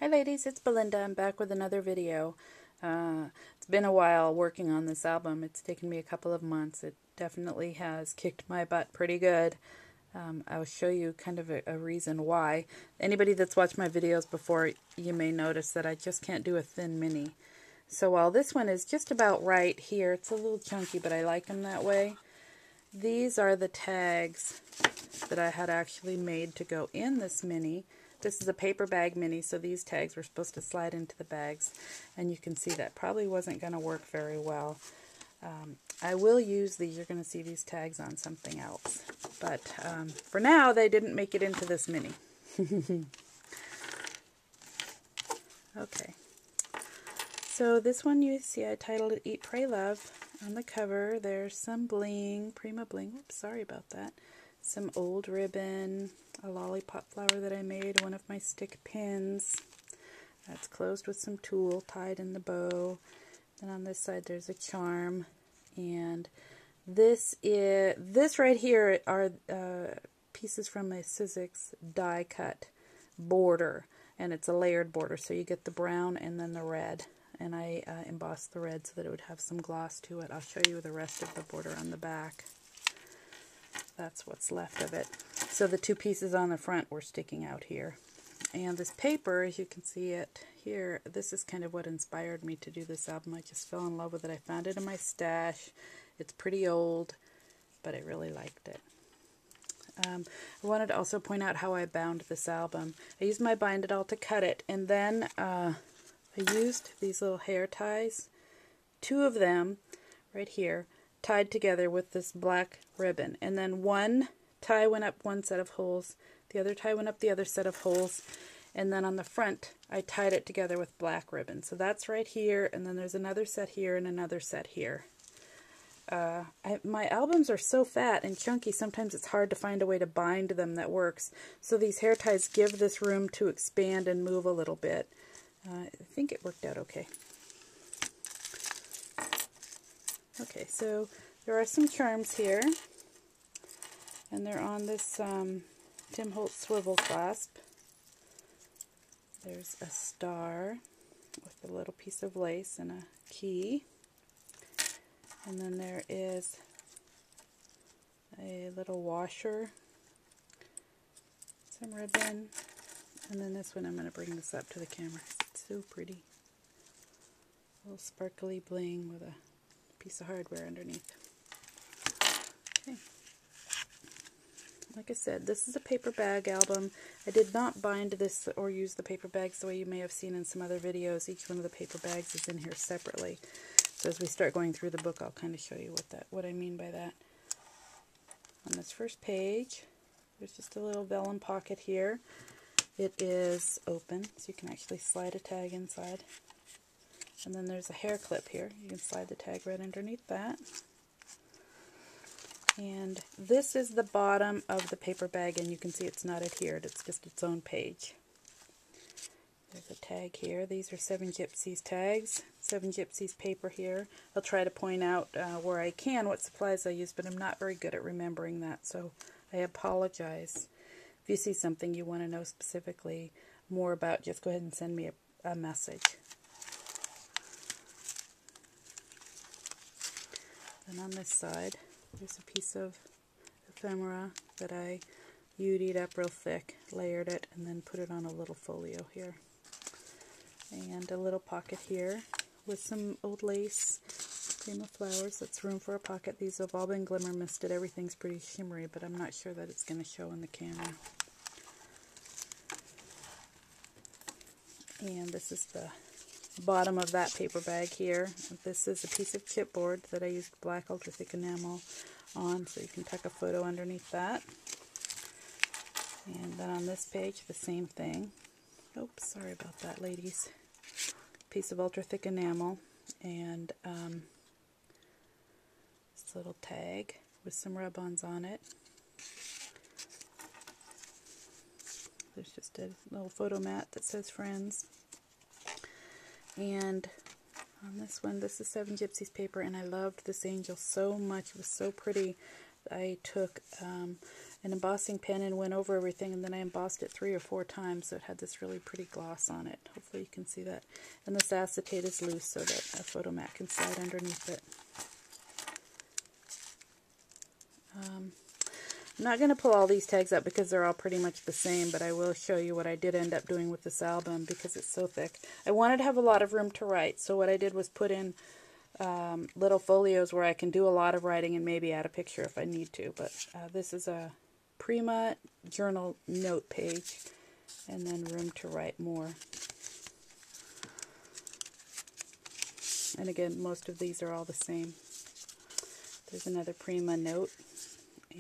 Hi ladies, it's Belinda. I'm back with another video. It's been a while working on this album. It's taken me a couple of months. It definitely has kicked my butt pretty good. I'll show you kind of a reason why. Anybody that's watched my videos before, you may notice that I just can't do a thin mini. So while this one is just about right here, it's a little chunky, but I like them that way. These are the tags that I had actually made to go in this mini. This is a paper bag mini, so these tags were supposed to slide into the bags, and you can see that probably wasn't going to work very well. I will use these. You're going to see these tags on something else, but for now they didn't make it into this mini. Okay, so this one you see I titled it Eat, Pray, Love. On the cover there's some bling, Prima bling, oops, sorry about that, some old ribbon, a lollipop flower that I made, one of my stick pins that's closed with some tulle tied in the bow. Then on this side there's a charm, and this right here are pieces from a Sizzix die cut border, and it's a layered border, so you get the brown and then the red, and I embossed the red so that it would have some gloss to it. I'll show you the rest of the border on the back. That's what's left of it. So the two pieces on the front were sticking out here. And this paper, as you can see it here, this is kind of what inspired me to do this album. I just fell in love with it. I found it in my stash. It's pretty old, but I really liked it. I wanted to also point out how I bound this album. I used my Bind It All to cut it, and then I used these little hair ties, two of them right here, tied together with this black ribbon, and then one tie went up one set of holes, the other tie went up the other set of holes, and then on the front I tied it together with black ribbon. So that's right here, and then there's another set here and another set here. My albums are so fat and chunky, sometimes it's hard to find a way to bind them that works. So these hair ties give this room to expand and move a little bit. I think it worked out okay. Okay, so there are some charms here, and they're on this Tim Holtz swivel clasp. There's a star with a little piece of lace and a key. And then there is a little washer, some ribbon, and then this one, I'm going to bring this up to the camera. It's so pretty. A little sparkly bling with a piece of hardware underneath. Okay. Like I said, this is a paper bag album. I did not bind this or use the paper bags the way you may have seen in some other videos. Each one of the paper bags is in here separately. So as we start going through the book, I'll kind of show you what I mean by that. On this first page, there's just a little vellum pocket here. It is open, so you can actually slide a tag inside. And then there's a hair clip here. You can slide the tag right underneath that. And this is the bottom of the paper bag, and you can see it's not adhered. It's just its own page. There's a tag here. These are Seven Gypsies tags. Seven Gypsies paper here. I'll try to point out where I can what supplies I use, but I'm not very good at remembering that, so I apologize. If you see something you want to know specifically more about, just go ahead and send me a message. Then on this side, there's a piece of ephemera that I UD'd up real thick, layered it, and then put it on a little folio here. And a little pocket here with some old lace, Prima flowers. That's room for a pocket. These have all been glimmer misted. Everything's pretty shimmery, but I'm not sure that it's going to show in the camera. And this is the bottom of that paper bag here. This is a piece of chipboard that I used black ultra thick enamel on, so you can tuck a photo underneath that. And then on this page, the same thing. Oops, sorry about that, ladies. Piece of ultra thick enamel and this little tag with some rub-ons on it. There's just a little photo mat that says Friends. And on this one, this is Seven Gypsies paper, and I loved this angel so much. It was so pretty. I took an embossing pen and went over everything, and then I embossed it 3 or 4 times, so it had this really pretty gloss on it. Hopefully you can see that. And this acetate is loose so that a photo mat can slide underneath it. I'm not going to pull all these tags up because they're all pretty much the same, but I will show you what I did end up doing with this album because it's so thick. I wanted to have a lot of room to write, so what I did was put in little folios where I can do a lot of writing and maybe add a picture if I need to. But this is a Prima journal note page, and then room to write more. And again, most of these are all the same. There's another Prima note,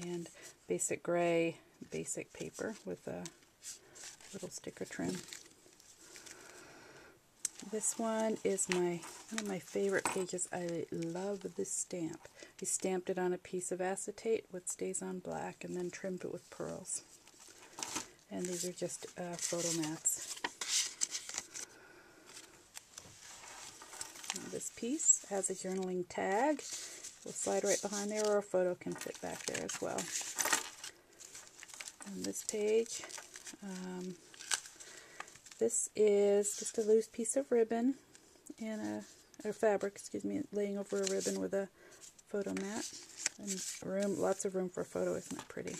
and basic gray, basic paper with a little sticker trim. This one is one of my favorite pages. I love this stamp. I stamped it on a piece of acetate with StazOn black and then trimmed it with pearls. And these are just photo mats. Now this piece has a journaling tag. It will slide right behind there, or a photo can fit back there as well. And this page, this is just a loose piece of ribbon and a fabric, excuse me, laying over a ribbon with a photo mat. And lots of room for a photo, isn't that pretty?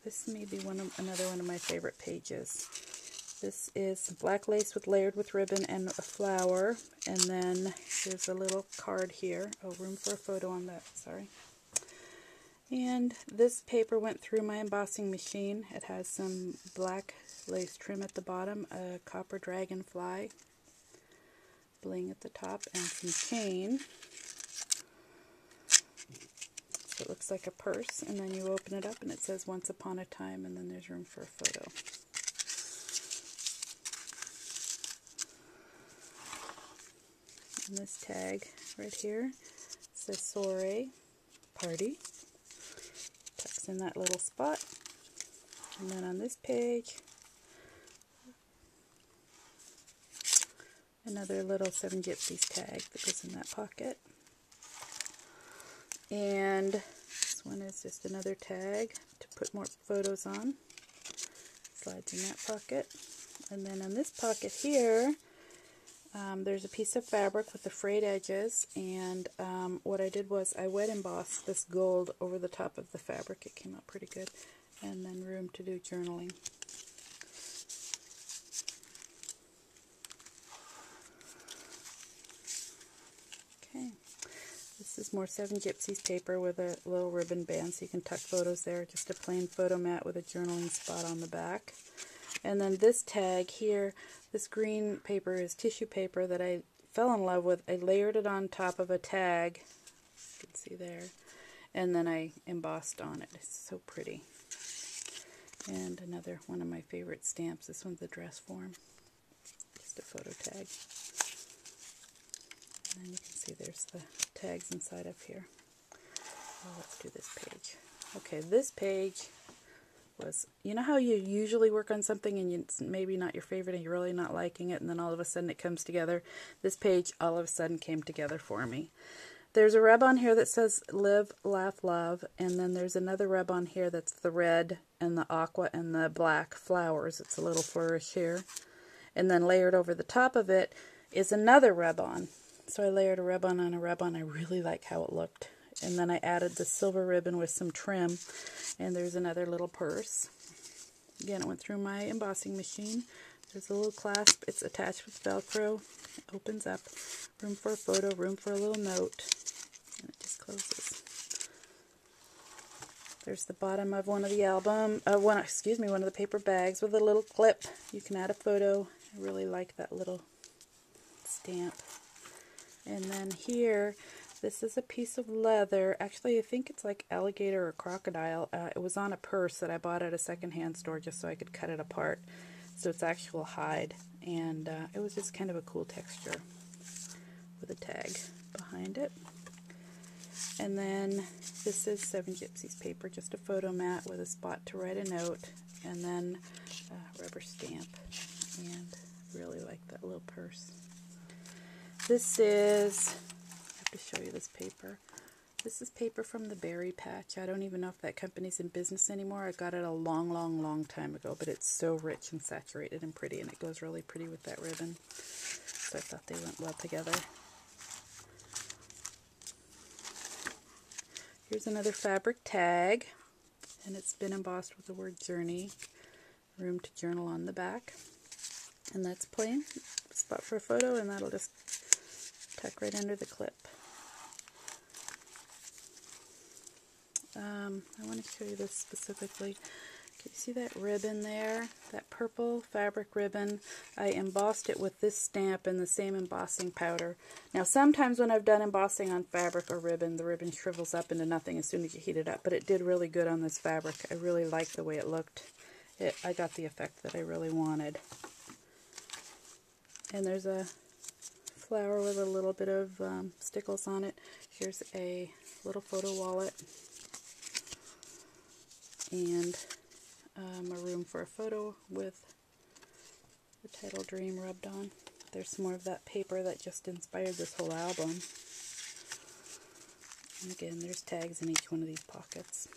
This may be another one of my favorite pages. This is black lace layered with ribbon and a flower, and then there's a little card here. Oh, room for a photo on that, sorry. And this paper went through my embossing machine. It has some black lace trim at the bottom, a copper dragonfly bling at the top, and some chain. So it looks like a purse, and then you open it up and it says Once Upon a Time, and then there's room for a photo. And this tag right here says Soiree Party. Tucks in that little spot. And then on this page, another little Seven Gypsies tag that goes in that pocket. And this one is just another tag to put more photos on. Slides in that pocket. And then on this pocket here, there's a piece of fabric with the frayed edges, and what I did was I wet embossed this gold over the top of the fabric. It came out pretty good. And then room to do journaling. Okay, this is more Seven Gypsies paper with a little ribbon band so you can tuck photos there. Just a plain photo mat with a journaling spot on the back. And then this tag here, this green paper is tissue paper that I fell in love with. I layered it on top of a tag, you can see there, and then I embossed on it. It's so pretty. And another one of my favorite stamps. This one's the dress form. Just a photo tag. And then you can see there's the tags inside of here. Oh, let's do this page. Okay, this page was, you know how you usually work on something and it's maybe not your favorite and you're really not liking it, and then all of a sudden it comes together? This page all of a sudden came together for me. There's a rub on here that says Live, Laugh, Love, and then there's another rub on here that's the red and the aqua and the black flowers. It's a little flourish here. And then layered over the top of it is another rub on. So I layered a rub on and a rub on. I really like how it looked. And then I added the silver ribbon with some trim, and there's another little purse. Again, it went through my embossing machine. There's a little clasp. It's attached with Velcro. It opens up. Room for a photo, room for a little note. And it just closes. There's the bottom of one of the one of the paper bags with a little clip. You can add a photo. I really like that little stamp. And then here, this is a piece of leather. Actually, I think it's like alligator or crocodile. It was on a purse that I bought at a secondhand store just so I could cut it apart. So it's actual hide. And it was just kind of a cool texture with a tag behind it. And then this is Seven Gypsies paper, just a photo mat with a spot to write a note. And then a rubber stamp. And I really like that little purse. This is, I have to show you this paper. This is paper from the Berry Patch. I don't even know if that company's in business anymore. I got it a long time ago, but it's so rich and saturated and pretty, and it goes really pretty with that ribbon. So I thought they went well together. Here's another fabric tag, and it's been embossed with the word Journey, Room to Journal on the back. And that's plain. Spot for a photo, and that'll just tuck right under the clip. I want to show you this specifically. Can you see that ribbon there? That purple fabric ribbon. I embossed it with this stamp and the same embossing powder. Now sometimes when I've done embossing on fabric or ribbon, the ribbon shrivels up into nothing as soon as you heat it up, but it did really good on this fabric. I really liked the way it looked. I got the effect that I really wanted. And there's a flower with a little bit of stickles on it. Here's a little photo wallet and a room for a photo with the title Dream rubbed on. There's some more of that paper that just inspired this whole album. And again, there's tags in each one of these pockets.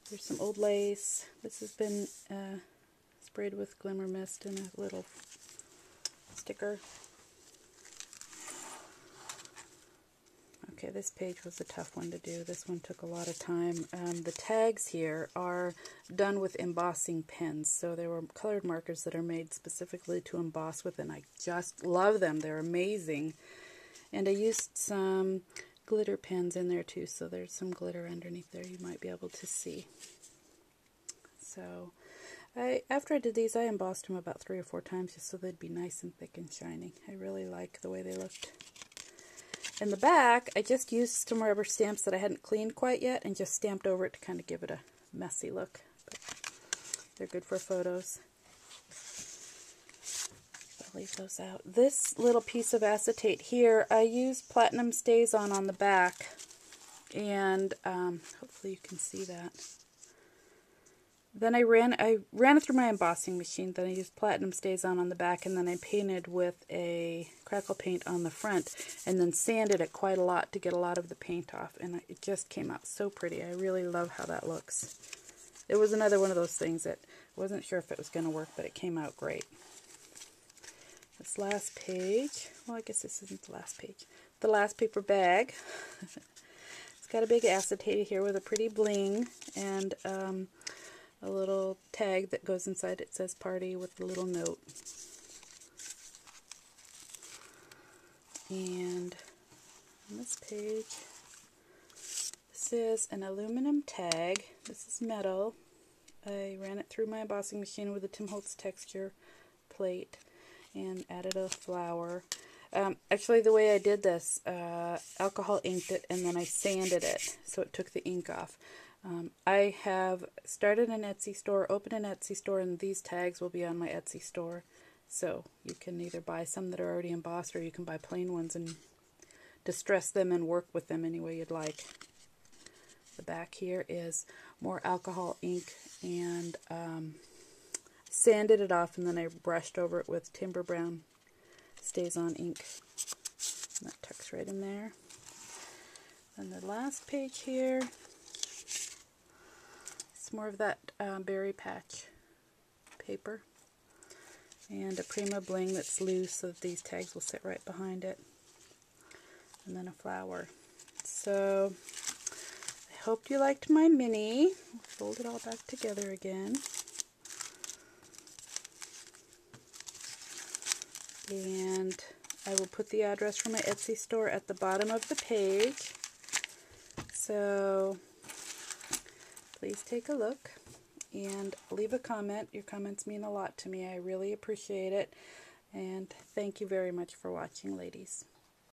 There's some old lace. This has been sprayed with glimmer mist and a little sticker. Okay, this page was a tough one to do. This one took a lot of time. The tags here are done with embossing pens. So they were colored markers that are made specifically to emboss with, and I just love them. They're amazing. And I used some glitter pens in there too, so there's some glitter underneath there you might be able to see. So after I did these, I embossed them about 3 or 4 times just so they'd be nice and thick and shining. I really like the way they looked. In the back, I just used some rubber stamps that I hadn't cleaned quite yet and just stamped over it to kind of give it a messy look. But they're good for photos. I'll leave those out. This little piece of acetate here, I used Platinum StazOn on the back, and hopefully you can see that. Then I ran it through my embossing machine. Then I used Platinum StazOn on the back, and then I painted with a crackle paint on the front, and then sanded it quite a lot to get a lot of the paint off, and it just came out so pretty. I really love how that looks. It was another one of those things that I wasn't sure if it was going to work, but it came out great. This last page, well, I guess this isn't the last page. The last paper bag. It's got a big acetate here with a pretty bling, and a little tag that goes inside. It says party with a little note. And on this page, this is an aluminum tag. This is metal. I ran it through my embossing machine with a Tim Holtz texture plate and added a flower. Actually, the way I did this, alcohol inked it and then I sanded it so it took the ink off. I have started an Etsy store, opened an Etsy store, and these tags will be on my Etsy store. So you can either buy some that are already embossed, or you can buy plain ones and distress them and work with them any way you'd like. The back here is more alcohol ink, and sanded it off, and then I brushed over it with Timber Brown StazOn ink. And that tucks right in there. And the last page here, more of that Berry Patch paper, and a Prima bling that's loose so that these tags will sit right behind it, and then a flower. So I hope you liked my mini. I'll fold it all back together again, and I will put the address for my Etsy store at the bottom of the page, so please take a look and leave a comment. Your comments mean a lot to me. I really appreciate it. And thank you very much for watching, ladies.